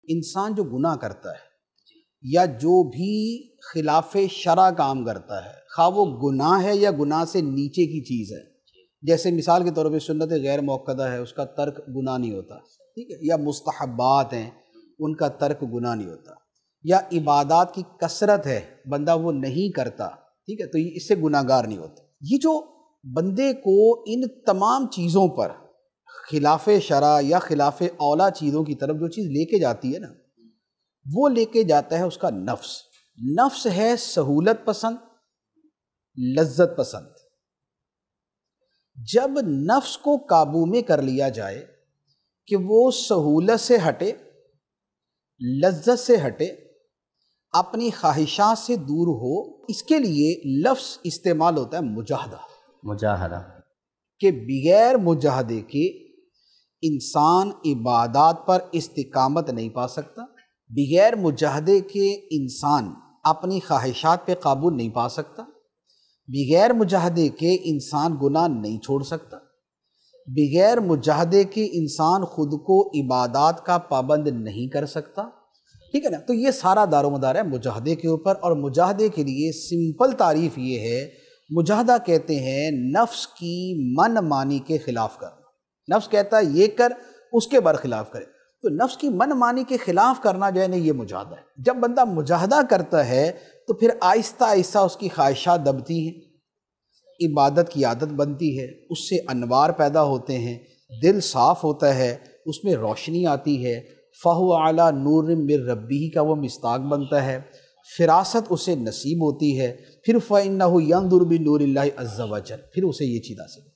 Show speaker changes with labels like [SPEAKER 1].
[SPEAKER 1] انسان جو گناہ کرتا ہے یا جو بھی خلاف شرع کام کرتا ہے، خواہ وہ گناہ ہے یا گناہ سے نیچے کی چیز ہے، جیسے مثال کے طور پہ سنت غیر موقدہ ہے، اس کا ترک گناہ نہیں ہوتا، ٹھیک ہے، یا مستحبات ہیں ان کا ترک گناہ نہیں ہوتا، یا عبادات کی کثرت ہے بندہ وہ نہیں کرتا، ٹھیک ہے، تو اس سے گناہ گار نہیں ہوتا۔ یہ جو بندے کو ان تمام چیزوں پر خلاف شرع یا خلاف اولا چیزوں کی طرف جو چیز لے کے جاتی ہے نا، وہ لے کے جاتا ہے اس کا نفس۔ نفس ہے سہولت پسند، لذت پسند۔ جب نفس کو قابو میں کر لیا جائے کہ وہ سہولت سے ہٹے، لذت سے ہٹے، اپنی خواہشات سے دور ہو، اس کے لیے لفظ استعمال ہوتا ہے مجاہدہ، کہ بغیر مجاہدے کے انسان عبادات پر استقامت نہیں پا سکتا، بغیر مجاہدے کے انسان اپنی خواہشات پہ قابو نہیں پا سکتا، بغیر مجاہدے کے انسان گناہ نہیں چھوڑ سکتا، بغیر مجاہدے کے انسان خود کو عبادات کا پابند نہیں کر سکتا، ٹھیک ہے نا۔ تو یہ سارا دار و مدار ہے مجاہدے کے اوپر، اور مجاہدے کے لیے سمپل تعریف یہ ہے، مجاہدہ کہتے ہیں نفس کی من مانی کے خلاف کرنا۔ نفس کہتا ہے یہ کر، اس کے برخلاف کرے، تو نفس کی من مانی کے خلاف کرنا جو ہے نا، یہ مجاہدہ ہے۔ جب بندہ مجاہدہ کرتا ہے تو پھر آہستہ آہستہ اس کی خواہشات دبتی ہیں، عبادت کی عادت بنتی ہے، اس سے انوار پیدا ہوتے ہیں، دل صاف ہوتا ہے، اس میں روشنی آتی ہے، فَهُوَ عَلَى نُورٍ مِّن رَبِّهِ کا وہ مصداق بنتا ہے، فراست اسے نصیب ہوتی ہے، پھر فَإِنَّهُ يَنظُرُ بِنُورِ اللَّهِ عَزَّ وَجَلَّ، پھر اسے یہ چیز حاصل